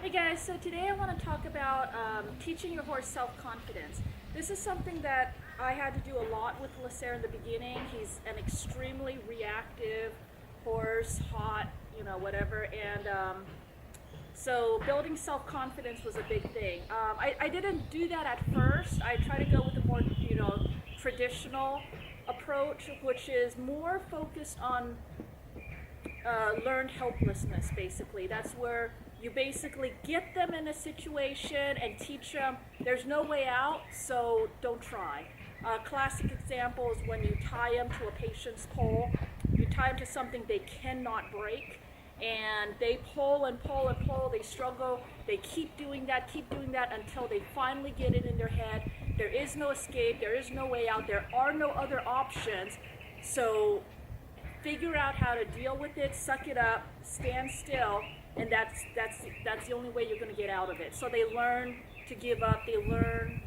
Hey guys, so today I want to talk about teaching your horse self-confidence. This is something that I had to do a lot with Lacer in the beginning. He's an extremely reactive horse, hot, whatever, and so building self-confidence was a big thing. I didn't do that at first. I tried to go with a more, traditional approach, which is more focused on learned helplessness, basically. That's where you basically get them in a situation and teach them there's no way out, so don't try. Classic example is when you tie them to a patient's pole. You tie them to something they cannot break, and they pull and pull and pull. They struggle. They keep doing that until they finally get it in their head. There is no escape. There is no way out. There are no other options. So figure out how to deal with it, suck it up, stand still, and that's the only way you're going to get out of it. So they learn to give up. They learn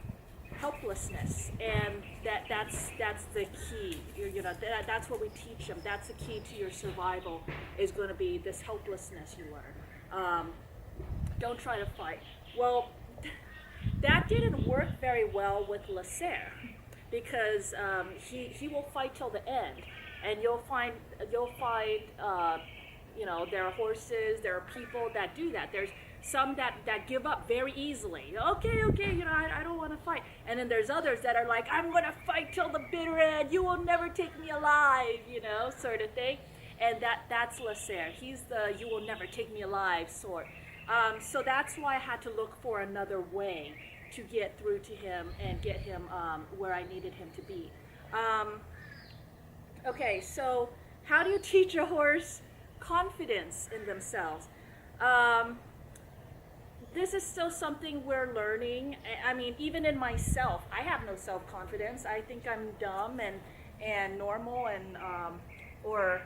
helplessness, and that's the key. That's what we teach them. That's the key to your survival is going to be this helplessness you learn. Don't try to fight. Well, that didn't work very well with Lacer because he will fight till the end. And you'll find there are horses, there are people that do that. There's some that give up very easily. Okay, I don't want to fight. And then there's others that are like, I'm going to fight till the bitter end. You will never take me alive, sort of thing. And that's Lacer. He's the you will never take me alive sort. So that's why I had to look for another way to get through to him and get him where I needed him to be. Okay, so how do you teach a horse confidence in themselves? This is still something we're learning. I mean, even in myself, I have no self-confidence. I think I'm dumb and normal and or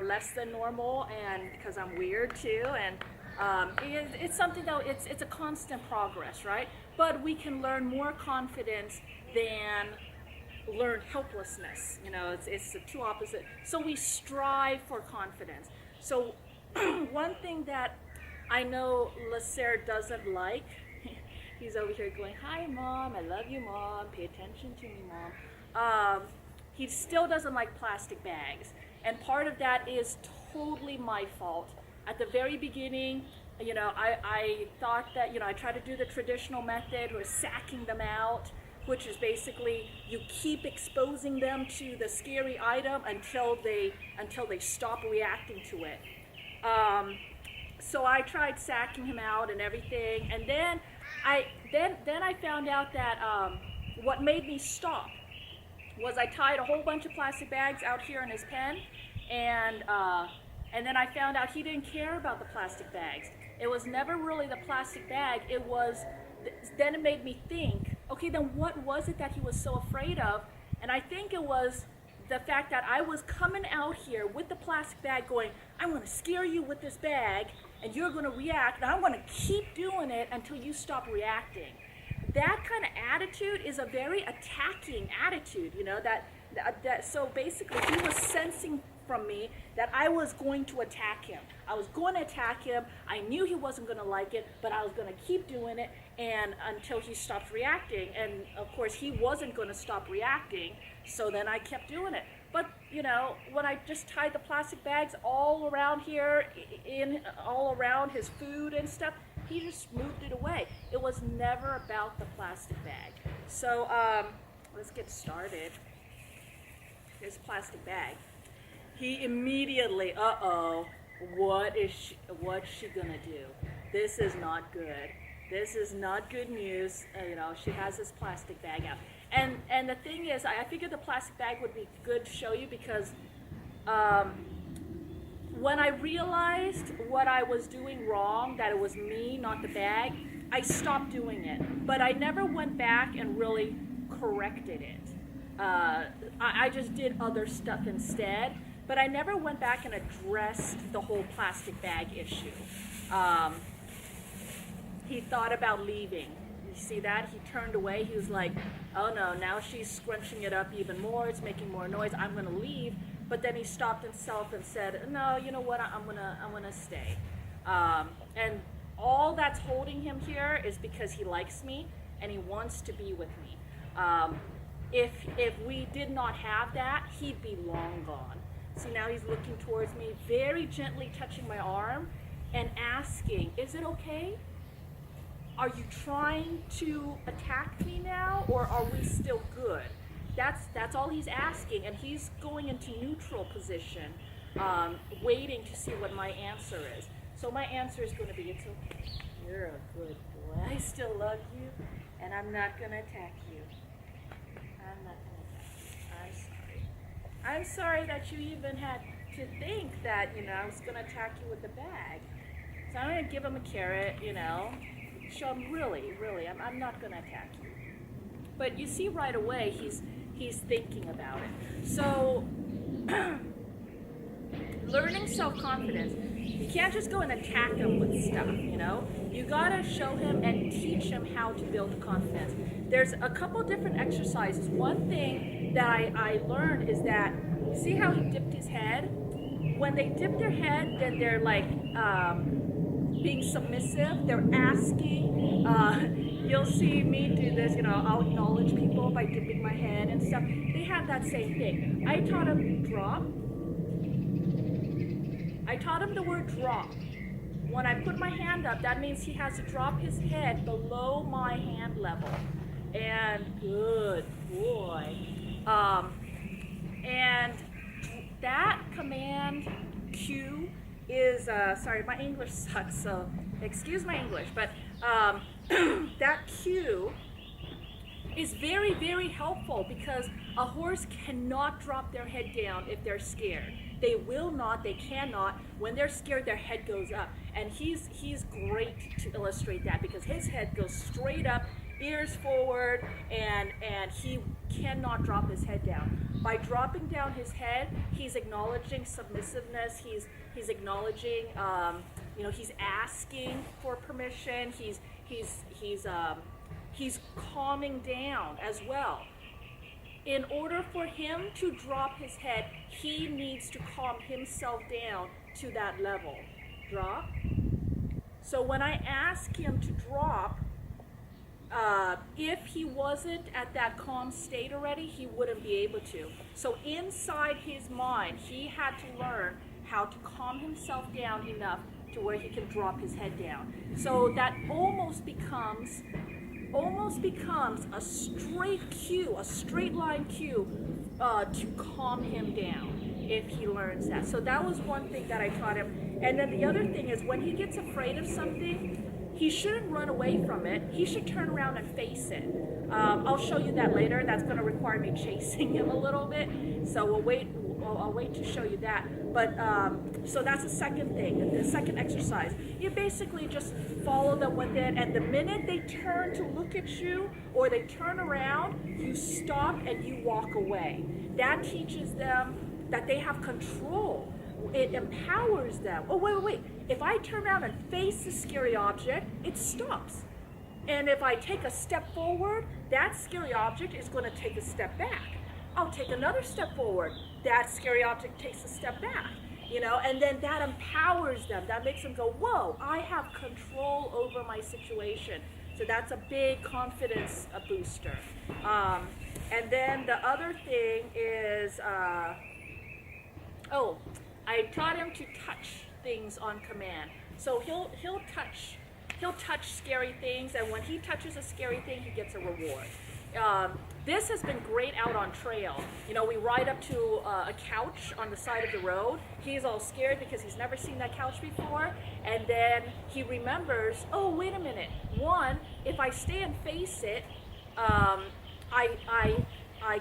less than normal, and because I'm weird too. And it's something that it's a constant progress, right? But we can learn more confidence than learn helplessness. It's the two opposite. So we strive for confidence. So one thing that I know Lacer doesn't like, he's over here going, hi mom, I love you mom, pay attention to me mom. He still doesn't like plastic bags. And part of that is totally my fault. At the very beginning, I thought that, I tried to do the traditional method, was sacking them out, which is basically you keep exposing them to the scary item until they stop reacting to it. So I tried sacking him out and everything, and then I found out that what made me stop was I tied a whole bunch of plastic bags out here in his pen, and then I found out he didn't care about the plastic bags. It was never really the plastic bag. Then it made me think, okay, then what was it that he was so afraid of? And I think it was the fact that I was coming out here with the plastic bag going, I'm going to scare you with this bag, and you're going to react, and I'm going to keep doing it until you stop reacting. That kind of attitude is a very attacking attitude, so basically he was sensing from me that I was going to attack him. I was going to attack him. I knew he wasn't going to like it, but I was going to keep doing it and until he stopped reacting. And of course he wasn't going to stop reacting, so then I kept doing it. But when I just tied the plastic bags all around here, all around his food and stuff, he just moved it away. It was never about the plastic bag. So let's get started. Here's a plastic bag. He immediately, what's she gonna do? This is not good. This is not good news. She has this plastic bag out. And the thing is, I figured the plastic bag would be good to show you because when I realized what I was doing wrong, that it was me, not the bag, I stopped doing it. But I never went back and really corrected it. I just did other stuff instead. But I never went back and addressed the whole plastic bag issue. He thought about leaving. You see that? He turned away. He was like, oh no, now she's scrunching it up even more. It's making more noise. I'm going to leave. But then he stopped himself and said, no, you know what? I'm gonna stay. And all that's holding him here is because he likes me and he wants to be with me. If we did not have that, he'd be long gone. See, now he's looking towards me, very gently touching my arm and asking, is it okay? Are you trying to attack me now, or are we still good? That's all he's asking, and he's going into neutral position, waiting to see what my answer is. So my answer is going to be, it's okay. You're a good boy. I still love you, and I'm not going to attack you. I'm not going to attack you. I'm sorry. I'm sorry that you even had to think that, I was going to attack you with the bag. So I'm going to give him a carrot, show him really, I'm not going to attack you. But you see right away he's thinking about it. So learning self-confidence, you can't just go and attack him with stuff, You gotta show him and teach him how to build the confidence. There's a couple different exercises. One thing that I learned is that, see how he dipped his head? When they dip their head, then they're like being submissive. They're asking. You'll see me do this, I'll acknowledge people by dipping my head and stuff. They have that same thing. I taught him drop. I taught him the word drop. When I put my hand up, that means he has to drop his head below my hand level. And good boy. And that command cue is, sorry, my English sucks, so excuse my English, but that cue is very, very helpful because a horse cannot drop their head down if they're scared. They will not, they cannot. When they're scared, their head goes up. And he's great to illustrate that because his head goes straight up, ears forward, and he cannot drop his head down. By dropping down his head, he's acknowledging submissiveness, he's acknowledging, he's asking for permission, he's calming down as well. In order for him to drop his head, he needs to calm himself down to that level. Drop. So when I ask him to drop, if he wasn't at that calm state already, he wouldn't be able to. So inside his mind, he had to learn how to calm himself down enough to where he can drop his head down. So that almost becomes a straight cue, a straight line cue to calm him down if he learns that. So that was one thing that I taught him. And then the other thing is when he gets afraid of something, he shouldn't run away from it. He should turn around and face it. I'll show you that later. That's going to require me chasing him a little bit. So I'll wait to show you that. But so that's the second thing, the second exercise. You basically just follow them with it, and the minute they turn to look at you or they turn around, you stop and you walk away. That teaches them that they have control. It empowers them. Oh, wait. If I turn around and face the scary object, it stops. And if I take a step forward, that scary object is going to take a step back. I'll take another step forward. That scary object takes a step back, and then that empowers them. That makes them go, whoa, I have control over my situation. So that's a big confidence booster. And then the other thing is, I taught him to touch things on command. So he'll touch scary things, and when he touches a scary thing, he gets a reward. This has been great out on trail. We ride up to a couch on the side of the road. He's all scared because he's never seen that couch before. And then he remembers, oh, wait a minute. One, if I stay and face it, I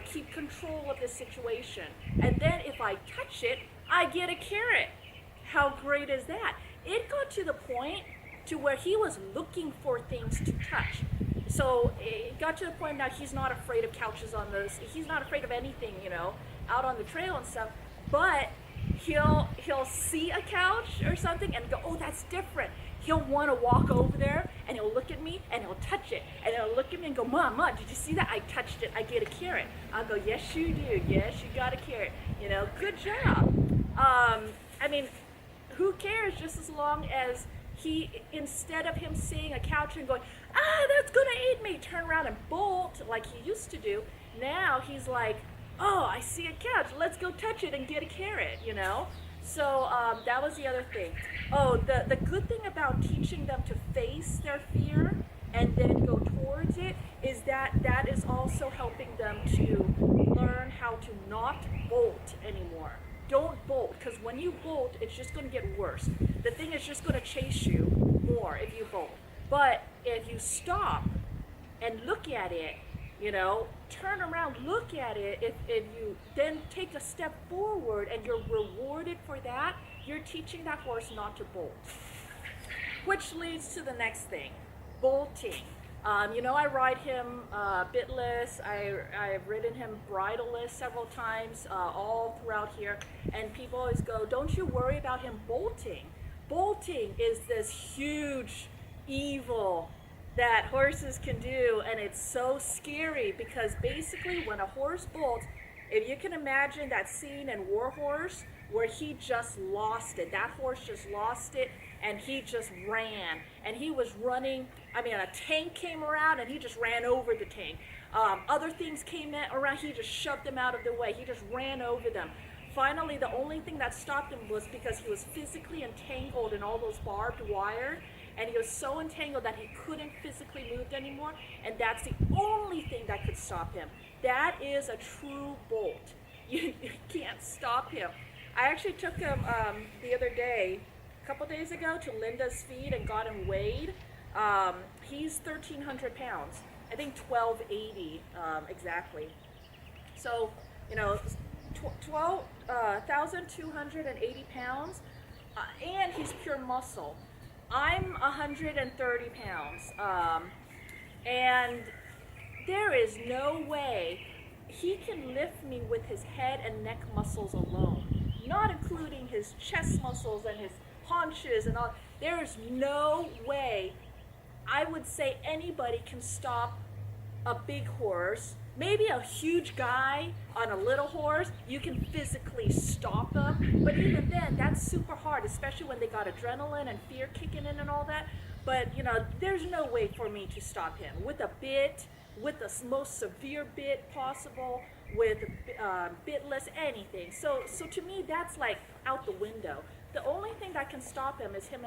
keep control of the situation. And then if I touch it, I get a carrot. How great is that? It got to the point to where he was looking for things to touch. So it got to the point now he's not afraid of couches he's not afraid of anything, out on the trail and stuff. But he'll see a couch or something and go, oh, that's different. He'll want to walk over there and he'll look at me and he'll touch it. And he'll look at me and go, Mom, did you see that? I touched it. I get a carrot. I'll go, yes, you do. Yes, you got a carrot. Good job. Who cares, just as long as he, instead of him seeing a couch and going, that's gonna eat me, turn around and bolt like he used to do, now he's like, oh, I see a couch, let's go touch it and get a carrot, you know? So that was the other thing. Oh, the good thing about teaching them to face their fear and then go towards it is that is also helping them to learn how to not bolt anymore. Don't bolt, because when you bolt, it's just going to get worse. The thing is just going to chase you more if you bolt. But if you stop and look at it, you know, turn around, look at it, if you then take a step forward and you're rewarded for that, you're teaching that horse not to bolt. Which leads to the next thing, bolting. You know, I ride him bitless. I've ridden him bridleless several times all throughout here. And people always go, don't you worry about him bolting. Bolting is this huge evil that horses can do, and it's so scary because basically when a horse bolts, if you can imagine that scene in War Horse where he just lost it, that horse just lost it, and he just ran, and he was running, I mean, a tank came around and he just ran over the tank. Other things came around, he just shoved them out of the way, he just ran over them. Finally, the only thing that stopped him was because he was physically entangled in all those barbed wire, and he was so entangled that he couldn't physically move anymore, and that's the only thing that could stop him. That is a true bolt. You can't stop him. I actually took him the other day, a couple days ago, to Linda's feed and got him weighed. He's 1,300 pounds. I think 1,280 exactly. So, you know, 1,280 pounds, and he's pure muscle. I'm 130 pounds, and there is no way he can lift me with his head and neck muscles alone, not including his chest muscles and his haunches and all. There is no way, I would say, anybody can stop a big horse. Maybe a huge guy on a little horse, you can physically stop them, but even then, that's super hard, especially when they got adrenaline and fear kicking in and all that. But, you know, there's no way for me to stop him. With a bit, with the most severe bit possible, with bitless, anything. So to me, that's like out the window. The only thing that can stop him is him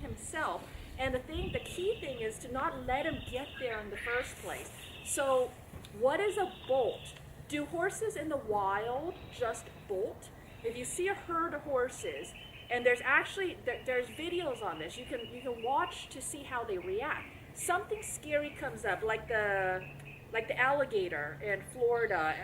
himself. And the key thing is to not let him get there in the first place. So, what is a bolt? Do horses in the wild just bolt? If you see a herd of horses, and there's videos on this, you can watch to see how they react. Something scary comes up, like the alligator in Florida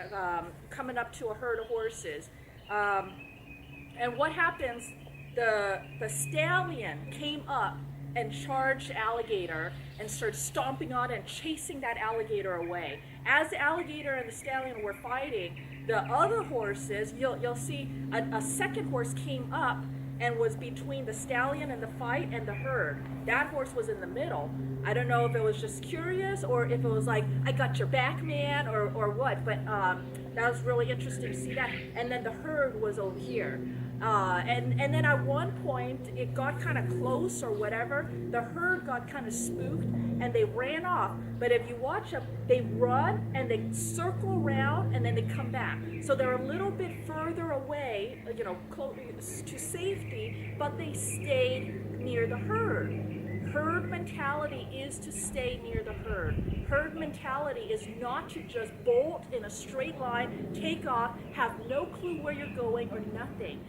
coming up to a herd of horses, and what happens? The stallion came up and charged alligator and started stomping on it and chasing that alligator away. As the alligator and the stallion were fighting, the other horses, you'll see a second horse came up and was between the stallion and the fight and the herd. That horse was in the middle. I don't know if it was just curious or if it was like, I got your back, man, or what, but that was really interesting to see that. And then the herd was over here. And then at one point, it got kind of close or whatever. The herd got kind of spooked and they ran off. But if you watch them, they run and they circle around and then they come back. So they're a little bit further away, you know, close to safety, but they stayed near the herd. Herd mentality is to stay near the herd. Herd mentality is not to just bolt in a straight line, take off, have no clue where you're going or nothing.